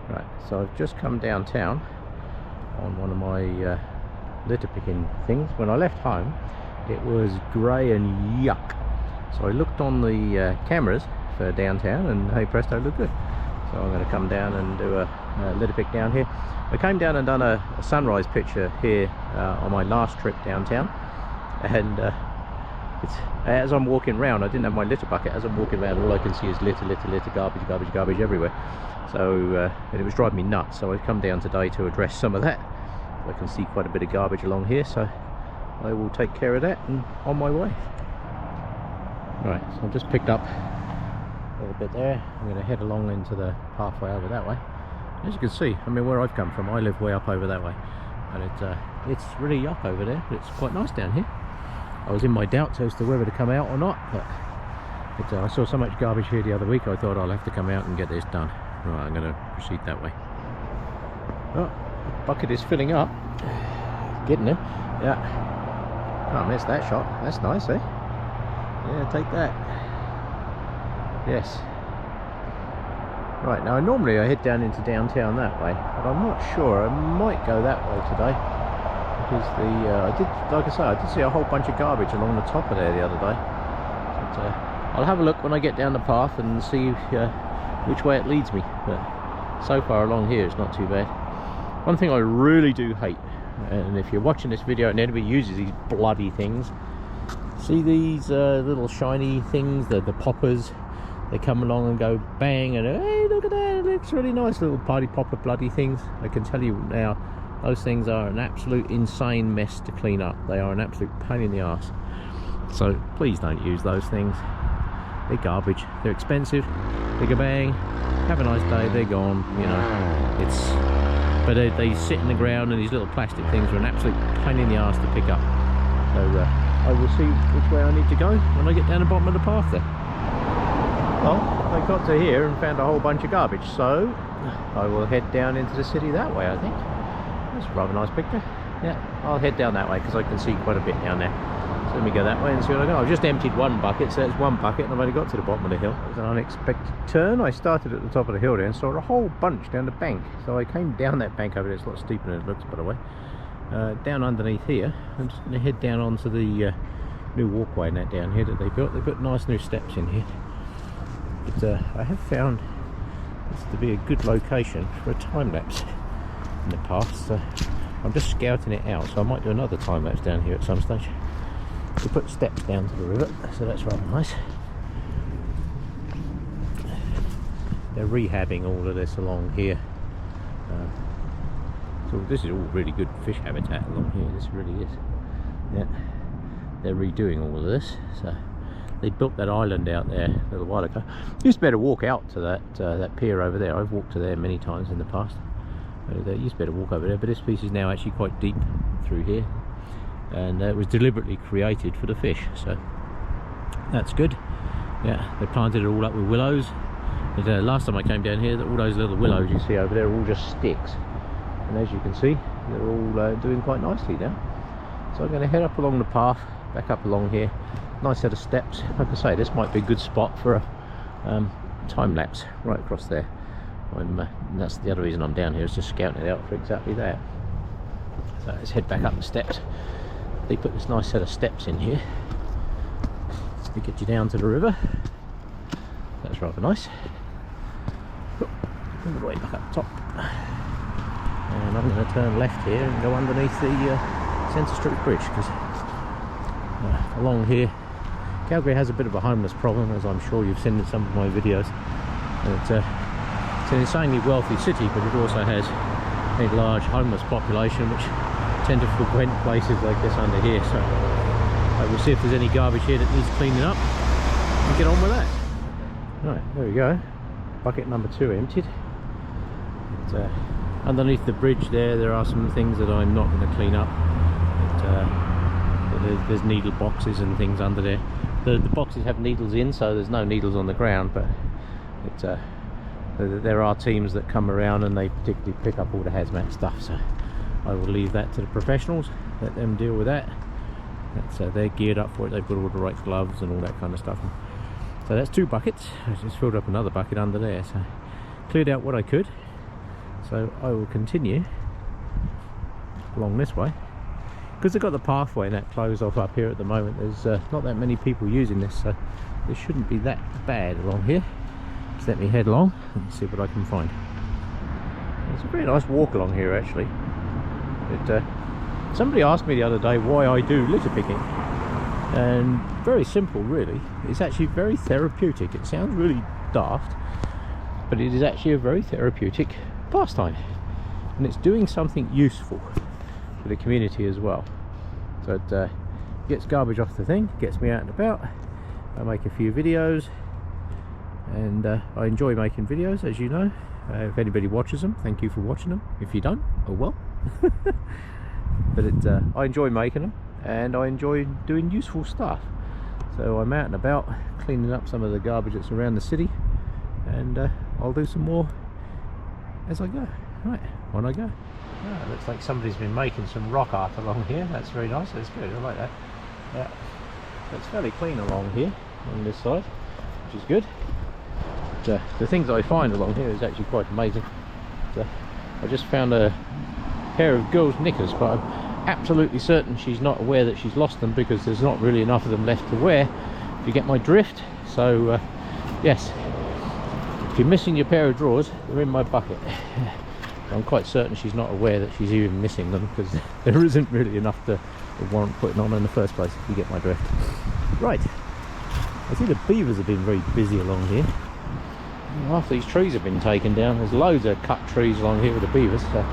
Right, so I've just come downtown on one of my litter picking things. When I left home it was grey and yuck, so I looked on the cameras for downtown and hey presto, look good. So I'm going to come down and do a litter pick down here. I came down and done a sunrise picture here on my last trip downtown, and as I'm walking around, I didn't have my litter bucket. As I'm walking around, all I can see is litter, garbage everywhere. So and it was driving me nuts, so I've come down today to address some of that. I can see quite a bit of garbage along here, so I will take care of that and on my way. Right, so I've just picked up a little bit there. I'm going to head along into the pathway over that way. As you can see, I mean, where I've come from, I live way up over that way, and it's really yuck over there, but it's quite nice down here. I was in my doubts as to whether to come out or not, but I saw so much garbage here the other week, I thought I'll have to come out and get this done. Right, I'm going to proceed that way. Oh, the bucket is filling up. Getting there. Yeah. Can't miss that shot. That's nice, eh? Yeah, take that. Yes. Right, now normally I head down into downtown that way, but I'm not sure. I might go that way today, because I did see a whole bunch of garbage along the top of there the other day. But, I'll have a look when I get down the path and see which way it leads me. But so far along here it's not too bad. One thing I really do hate, and if you're watching this video and anybody uses these bloody things, see these little shiny things, the poppers. They come along and go bang, and hey, look at that, it looks really nice, little party popper bloody things. I can tell you now, those things are an absolute insane mess to clean up. They are an absolute pain in the arse. So please don't use those things. They're garbage, they're expensive, they go bang, have a nice day, they're gone, you know. But they sit in the ground, and these little plastic things are an absolute pain in the arse to pick up. So I will see which way I need to go when I get down the bottom of the path there. Well, I got to here and found a whole bunch of garbage, so I will head down into the city that way, I think. That's a rather nice picture. Yeah, I'll head down that way because I can see quite a bit down there. So let me go that way and see what I got. I've just emptied one bucket, so that's one bucket, and I've only got to the bottom of the hill. It was an unexpected turn. I started at the top of the hill there and saw a whole bunch down the bank. So I came down that bank over there. It's a lot steeper than it looks, by the way. Down underneath here, I'm just going to head down onto the new walkway and that down here that they built. They put nice new steps in here. But I have found this to be a good location for a time-lapse in the past, so I'm just scouting it out, so I might do another time-lapse down here at some stage. We put steps down to the river, so that's rather nice. They're rehabbing all of this along here, so this is all really good fish habitat along here. This really is. Yeah, they're redoing all of this, so they built that island out there a little while ago. You used to better walk out to that pier over there. I've walked to there many times in the past. You used to better walk over there, but this piece is now actually quite deep through here, and it was deliberately created for the fish, so that's good. Yeah, they planted it all up with willows. And, last time I came down here, all those little willows you see over there are all just sticks, and as you can see, they're all doing quite nicely now. So I'm going to head up along the path, back up along here. Nice set of steps. Like I say, this might be a good spot for a time lapse right across there. That's the other reason I'm down here, is just scouting it out for exactly that. So let's head back up the steps. They put this nice set of steps in here to get you down to the river. That's rather nice. All the way back up top, and I'm going to turn left here and go underneath the Centre Street Bridge, because along here Calgary has a bit of a homeless problem, as I'm sure you've seen in some of my videos. It's an insanely wealthy city, but it also has a large homeless population which tend to frequent places like this under here. So I will see if there's any garbage here that needs cleaning up and get on with that. Right, there we go. Bucket number 2 emptied. Underneath the bridge there are some things that I'm not going to clean up. There's needle boxes and things under there. The boxes have needles in, so there's no needles on the ground, but there are teams that come around and they particularly pick up all the hazmat stuff, so I will leave that to the professionals, let them deal with that. They're geared up for it. They've got all the right gloves and all that kind of stuff. So that's 2 buckets. I just filled up another bucket under there, so cleared out what I could. So I will continue along this way, because they've got the pathway and that closed off up here at the moment. There's not that many people using this, so it shouldn't be that bad along here. Just let me head along and see what I can find. It's a very nice walk along here actually. Somebody asked me the other day why I do litter picking, and very simple really. It's actually very therapeutic. It sounds really daft, but it is actually a very therapeutic pastime, and it's doing something useful for the community as well. So it gets garbage off the thing, gets me out and about. I make a few videos, and I enjoy making videos, as you know. If anybody watches them, thank you for watching them. If you don't, oh well. But I enjoy making them, and I enjoy doing useful stuff. So I'm out and about cleaning up some of the garbage that's around the city, and I'll do some more as I go. Right, on I go. Oh, looks like somebody's been making some rock art along here. That's very nice. That's good. I like that. Yeah, so it's fairly clean along here on this side, which is good. But, the things I find along here is actually quite amazing. So, I just found a pair of girls' knickers, but I'm absolutely certain she's not aware that she's lost them, because there's not really enough of them left to wear, if you get my drift. So yes, if you're missing your pair of drawers, they're in my bucket. I'm quite certain she's not aware that she's even missing them, because there isn't really enough to warrant putting on in the first place, if you get my drift. Right, I see the beavers have been very busy along here. After these trees have been taken down, there's loads of cut trees along here with the beavers. So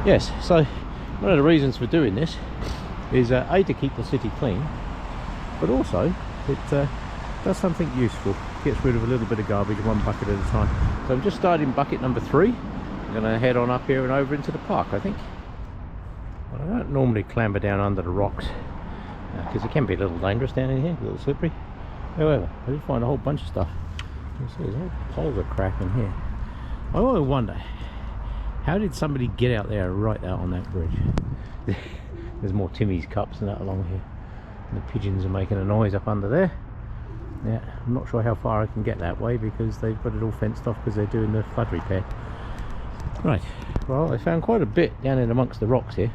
yes, so one of the reasons for doing this is A, to keep the city clean, but also it does something useful. Gets rid of a little bit of garbage, one bucket at a time. So I'm just starting bucket number 3. I'm going to head on up here and over into the park, I think. Well, I don't normally clamber down under the rocks, because it can be a little dangerous down in here, a little slippery. However, I did find a whole bunch of stuff. You see, there's all poles of crap in here. I always wonder, how did somebody get out there and write that on that bridge? There's more Timmy's cups and that along here. And the pigeons are making a noise up under there. Yeah, I'm not sure how far I can get that way, because they've got it all fenced off because they're doing the flood repair. Right, well, I found quite a bit down in amongst the rocks here,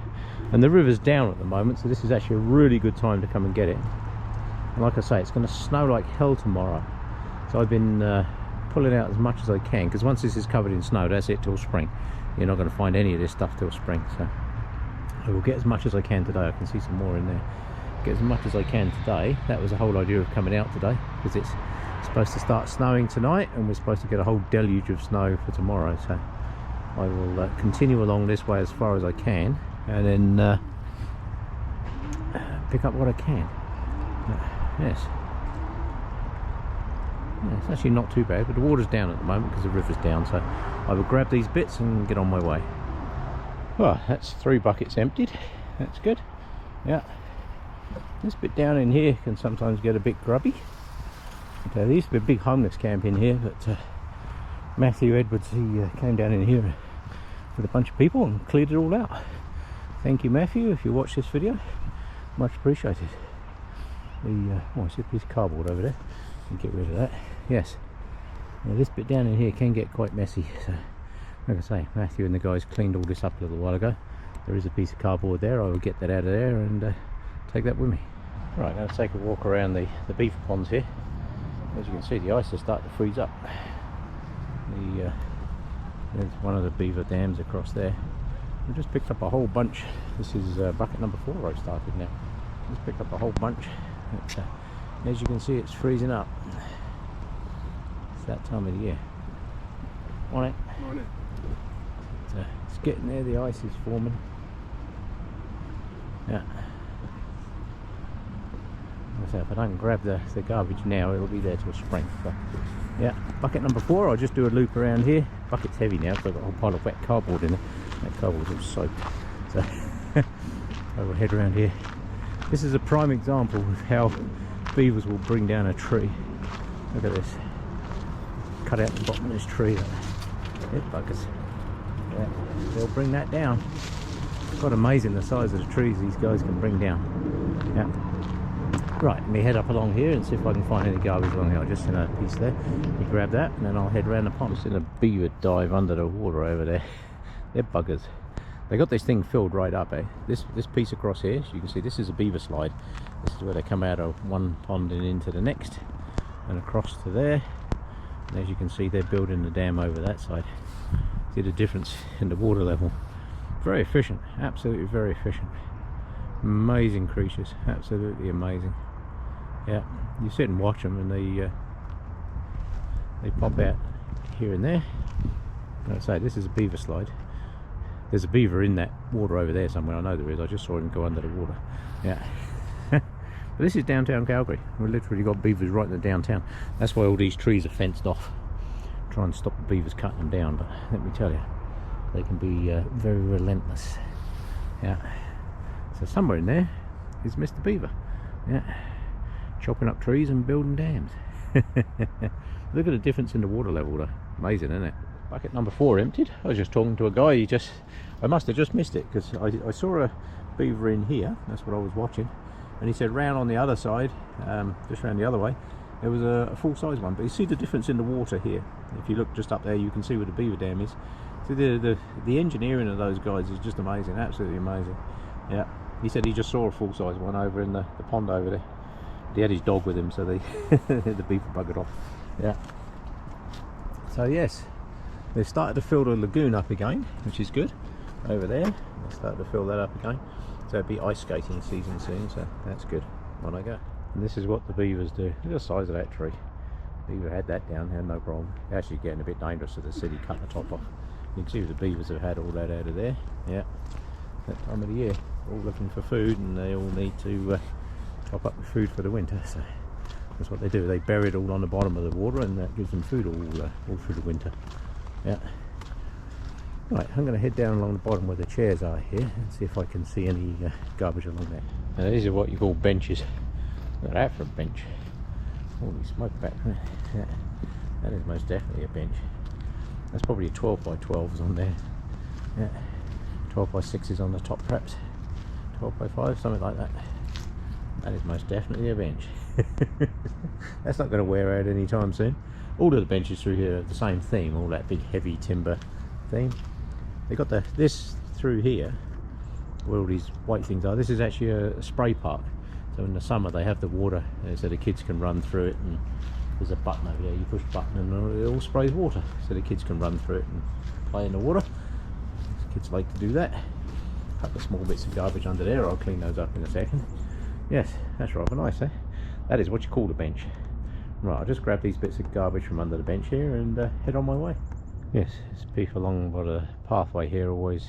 and the river's down at the moment, so this is actually a really good time to come and get it. And like I say, it's going to snow like hell tomorrow, so I've been pulling out as much as I can, because once this is covered in snow, that's it till spring. You're not going to find any of this stuff till spring, so I will get as much as I can today. I can see some more in there. Get as much as I can today. That was the whole idea of coming out today, because it's supposed to start snowing tonight, and we're supposed to get a whole deluge of snow for tomorrow. So I will continue along this way as far as I can, and then pick up what I can. Yes. Yeah, it's actually not too bad, but the water's down at the moment because the river's down, so I will grab these bits and get on my way. Well, that's 3 buckets emptied. That's good. Yeah. This bit down in here can sometimes get a bit grubby. Okay, there used to be a big homeless camp in here, but Matthew Edwards, he came down in here with a bunch of people and cleared it all out. Thank you, Matthew, if you watch this video. Much appreciated. Oh, I see a piece of cardboard over there. Get rid of that. Yes. Now, this bit down in here can get quite messy. So, like I say, Matthew and the guys cleaned all this up a little while ago. There is a piece of cardboard there. I will get that out of there and take that with me. Right, I'm going to take a walk around the beaver ponds here. As you can see, the ice is starting to freeze up. There's one of the beaver dams across there. I just picked up a whole bunch. This is bucket number 4 I started now. Just picked up a whole bunch. As you can see, it's freezing up. It's that time of the year. On it. On it. So it's getting there, the ice is forming. Yeah. So if I don't grab the garbage now, it'll be there till spring. So, yeah, bucket number 4, I'll just do a loop around here. Bucket's heavy now because I've got a whole pile of wet cardboard in it. That cardboard's all soaked. So I will head around here. This is a prime example of how beavers will bring down a tree. Look at this. Cut out the bottom of this tree. Hit buckets. Yeah, they'll bring that down. It's quite amazing the size of the trees these guys can bring down. Yeah. Right. me head up along here and see if I can find any garbage along here. I just seen a piece there. You grab that and then I'll head round the pond. Just in a beaver dive under the water over there. They're buggers. They got this thing filled right up, eh? This piece across here, so you can see this is a beaver slide. This is where they come out of one pond and into the next, and across to there. And as you can see, they're building the dam over that side. See the difference in the water level. Very efficient, absolutely very efficient. Amazing creatures, absolutely amazing. Yeah, you sit and watch them and they pop out here and there. Like I say, this is a beaver slide. There's a beaver in that water over there somewhere. I know there is. I just saw him go under the water. Yeah. But this is downtown Calgary. We've literally got beavers right in the downtown. That's why all these trees are fenced off. Try and stop the beavers cutting them down. But let me tell you, they can be very relentless. Yeah. So somewhere in there is Mr. Beaver. Yeah. Chopping up trees and building dams. Look at the difference in the water level though. Amazing, isn't it? Bucket number 4 emptied. I was just talking to a guy. I must have just missed it because I saw a beaver in here. That's what I was watching. And he said round on the other side, just round the other way, there was a full-size one. But you see the difference in the water here. If you look just up there, you can see where the beaver dam is. So the engineering of those guys is just amazing, absolutely amazing. Yeah. He said he just saw a full-size one over in the pond over there. He had his dog with him, so the beaver buggered off. Yeah. So yes, they've started to fill the lagoon up again, which is good. Over there, they started to fill that up again. So it'll be ice skating season soon, so that's good when I go. And this is what the beavers do. Look at the size of that tree. Beaver had that down, had no problem. They're actually getting a bit dangerous to the city, cut the top off. You can see the beavers have had all that out of there. Yeah, that time of the year, all looking for food, and they all need to top up with food for the winter. So that's what they do. They bury it all on the bottom of the water, and that gives them food all through the winter. Yeah. Right, I'm going to head down along the bottom where the chairs are here and see if I can see any garbage along there. Now these are what you call benches. Look at that for a bench. Holy smoke back there. Yeah, that is most definitely a bench. That's probably a 12 by 12s on there. Yeah, 12 by 6s on the top perhaps. 12 by 5, something like that. That is most definitely a bench. That's not going to wear out anytime soon. All of the benches through here are the same theme, all that big heavy timber theme. They got this through here where all these white things are. This is actually a spray park. So in the summer they have the water so the kids can run through it, and there's a button over there. You push the button and it all sprays water so the kids can run through it and play in the water. Kids like to do that. A couple of small bits of garbage under there. I'll clean those up in a second. Yes, that's rather nice, eh? That is what you call a bench. Right, I'll just grab these bits of garbage from under the bench here and head on my way. Yes, it's people along by the pathway here always.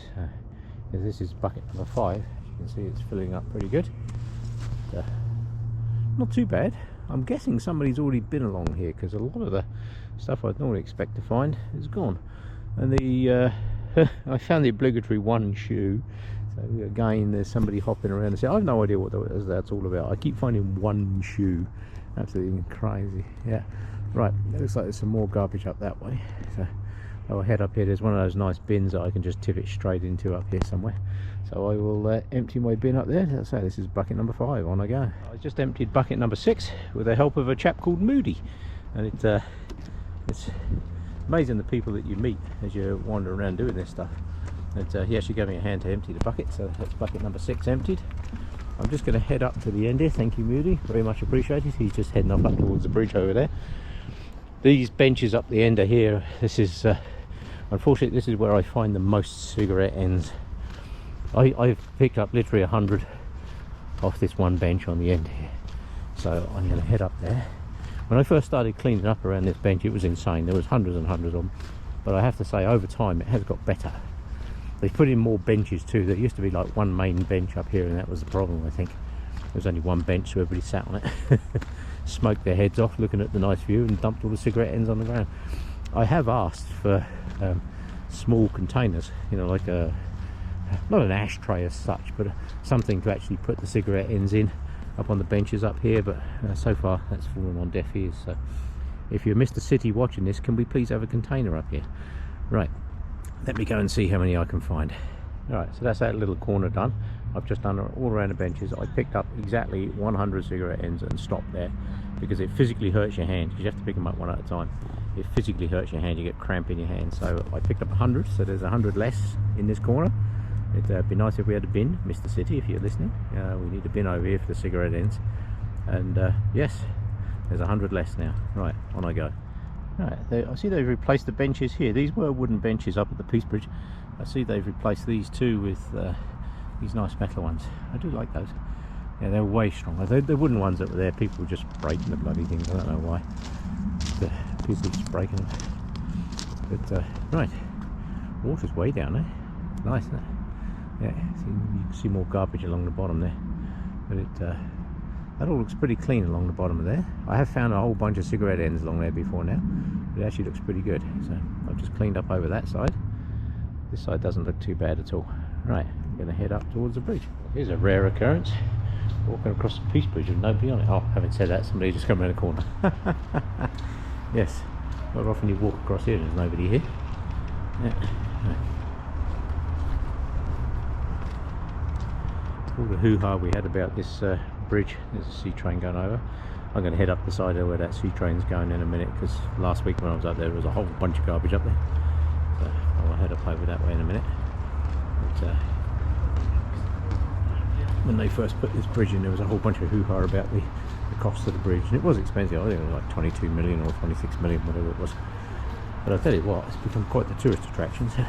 This is bucket number 5. You can see it's filling up pretty good. Not too bad. I'm guessing somebody's already been along here because a lot of the stuff I'd normally expect to find is gone. And the I found the obligatory one shoe. So again, there's somebody hopping around and saying, I have no idea what that's all about. I keep finding one shoe. Absolutely crazy. Yeah. Right, it looks like there's some more garbage up that way. So I'll head up here. There's one of those nice bins that I can just tip it straight into up here somewhere. So I will empty my bin up there. As I say, this is bucket number 5. On I go. I just emptied bucket number 6 with the help of a chap called Moody. And it's amazing the people that you meet as you wander around doing this stuff. And he actually gave me a hand to empty the bucket, so that's bucket number 6 emptied. I'm just going to head up to the end here. Thank you, Moody, very much appreciated. He's just heading up towards the bridge over there. These benches up the end are here. This is unfortunately this is where I find the most cigarette ends. I've picked up literally 100 off this one bench on the end here, so I'm going to head up there. When I first started cleaning up around this bench, it was insane. There was hundreds and hundreds of them, but I have to say over time it has got better. They've put in more benches too. There used to be like one main bench up here, and that was the problem. I think there was only one bench, so everybody sat on it, smoked their heads off looking at the nice view, and dumped all the cigarette ends on the ground. I have asked for small containers, you know, like not an ashtray as such, but something to actually put the cigarette ends in up on the benches up here, but so far that's fallen on deaf ears. So if you're Mr. City watching this, can we please have a container up here? Right, let me go and see how many I can find. Alright, so that's that little corner done. I've just done it all around the benches. I picked up exactly 100 cigarette ends and stopped there because it physically hurts your hand, because you have to pick them up one at a time. It physically hurts your hand, you get cramp in your hand. So I picked up 100, so there's 100 less in this corner. It'd be nice if we had a bin, Mr. City, if you're listening. We need a bin over here for the cigarette ends. And yes, there's 100 less now. Right, on I go. Right, I see they've replaced the benches here. These were wooden benches up at the Peace Bridge. I see they've replaced these two with these nice metal ones. I do like those. Yeah, they're way stronger. The wooden ones that were there, people were just breaking the bloody things. I don't know why. People were just breaking them. But right, water's way down there. Nice, isn't it? Yeah, so you can see more garbage along the bottom there. But that all looks pretty clean along the bottom of there. I have found a whole bunch of cigarette ends along there before now, but it actually looks pretty good. So I've just cleaned up over that side. This side doesn't look too bad at all. Right, I'm going to head up towards the bridge. Here's a rare occurrence, walking across the Peace Bridge with nobody on it. Oh, having said that, somebody just come around the corner. Yes, not often you walk across here and there's nobody here. Yeah. All the hoo-ha we had about this bridge. There's a sea train going over. I'm going to head up the side of where that sea train's going in a minute, because last week when I was up there was a whole bunch of garbage up there. So I'll head up over that way in a minute. But, when they first put this bridge in, there was a whole bunch of hoo-ha about the cost of the bridge, and it was expensive. I think it was like 22 million or 26 million, whatever it was. But I'll tell you what, it's become quite the tourist attraction. So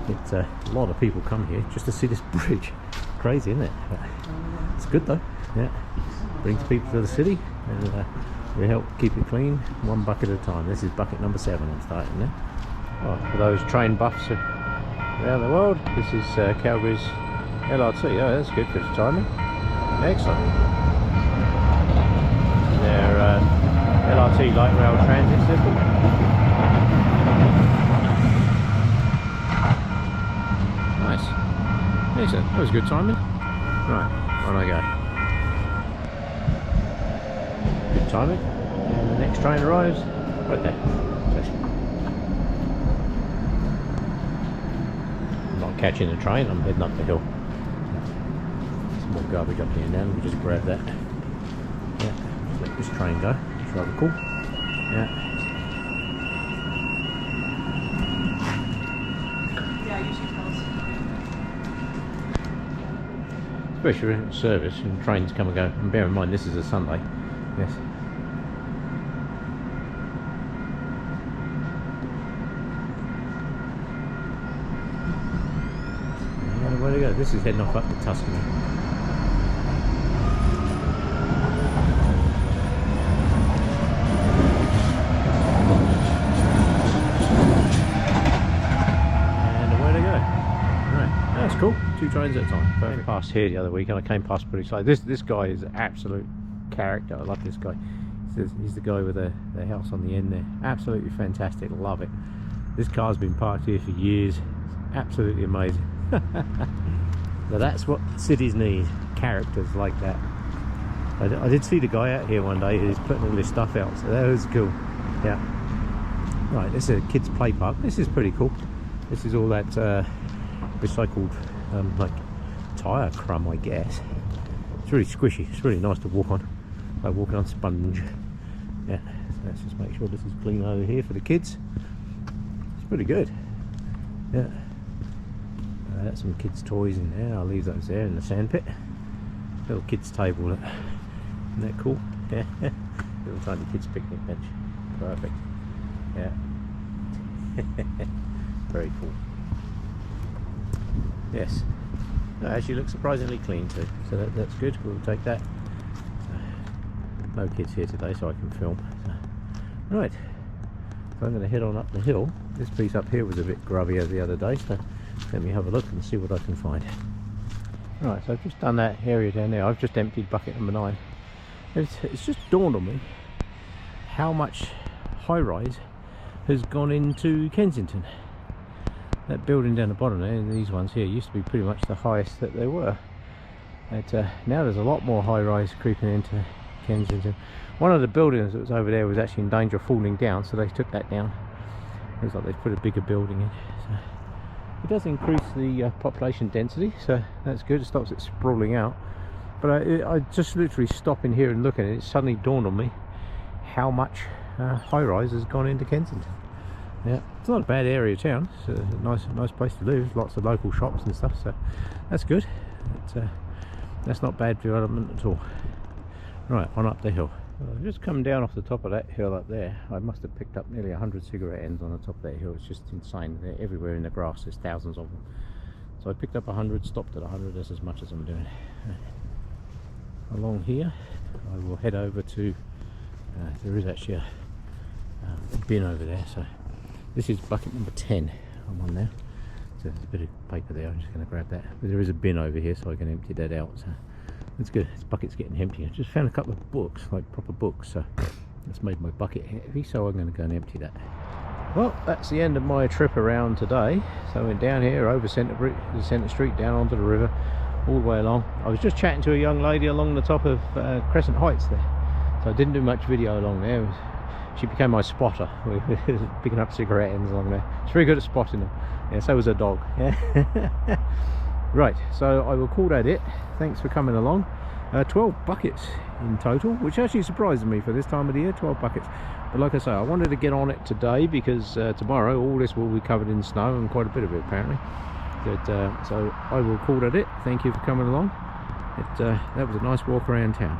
it's a lot of people come here just to see this bridge. Crazy, isn't it? But it's good though. Yeah, brings people to the city, and we help keep it clean, one bucket at a time. This is bucket number 7 I'm starting there. Oh, for those train buffs around the world, this is Calgary's LRT. Oh, that's good for the timing. Excellent. Their LRT light rail transit system. Nice. Excellent. That was good timing. Right, on I go. Good timing. And the next train arrives right there. I'm not catching the train, I'm heading up the hill. Some more garbage up here now, let me just grab that. Yeah, let this train go. It's rather cool. Yeah. Especially in service and trains come and go. And bear in mind, this is a Sunday. Yes. And where to go? This is heading off up to Tuscany. And where to go? Right, that's cool. 2 trains at a time. I came past here the other week and I came past pretty slow. This guy is an absolute character. I love this guy. He's the guy with the house on the end there. Absolutely fantastic. Love it. This car's been parked here for years. It's absolutely amazing. So that's what cities need. Characters like that. I did see the guy out here one day who's putting all this stuff out. So that was cool. Yeah. Right, this is a kids play park. This is pretty cool. This is all that recycled like tyre crumb, I guess. It's really squishy. It's really nice to walk on, like walking on sponge. Yeah, so let's just make sure this is clean over here for the kids. It's pretty good. Yeah, that's some kids' toys in there. I'll leave those there in the sandpit. Little kids' table. Isn't that cool? Yeah, little tiny kids' picnic bench. Perfect. Yeah, very cool. Yes, it actually looks surprisingly clean too, so that's good. We'll take that. No kids here today, so I can film. Right, so I'm going to head on up the hill. This piece up here was a bit grubby the other day, so let me have a look and see what I can find. Right, so I've just done that area down there. I've just emptied bucket number 9. It's just dawned on me how much high-rise has gone into Kensington. That building down the bottom there, these ones here, used to be pretty much the highest that they were. But now there's a lot more high-rise creeping into Kensington. One of the buildings that was over there was actually in danger of falling down, so they took that down. Looks like they've put a bigger building in. So, It does increase the population density, so that's good. It stops it sprawling out. But I just literally stop in here and look at it. It suddenly dawned on me how much high-rise has gone into Kensington. Yeah, it's not a bad area of town. It's a nice place to live. Lots of local shops and stuff, so that's good. That's not bad development at all. Right, on up the hill. Well, just come down off the top of that hill up there. I must have picked up nearly 100 cigarette ends on the top of that hill. It's just insane. They're everywhere in the grass. There's thousands of them. So I picked up 100, stopped at 100. That's as much as I'm doing. Along here, I will head over to. There is actually a bin over there. So this is bucket number 10. I'm on now. So there's a bit of paper there. I'm just going to grab that. But there is a bin over here, so I can empty that out. So that's good. This bucket's getting empty. I just found a couple of books, like proper books, so that's made my bucket heavy, so I'm going to go and empty that. Well, that's the end of my trip around today. So I went down here over Centre Street, down onto the river, all the way along. I was just chatting to a young lady along the top of Crescent Heights there, so I didn't do much video along there. She became my spotter, picking up cigarette ends along there. She's very good at spotting them. Yeah, so was her dog. Yeah. Right, so I will call that it. Thanks for coming along. 12 buckets in total, which actually surprised me for this time of the year, 12 buckets. But like I say, I wanted to get on it today because tomorrow all this will be covered in snow, and quite a bit of it apparently. But, so I will call that it. Thank you for coming along. That was a nice walk around town.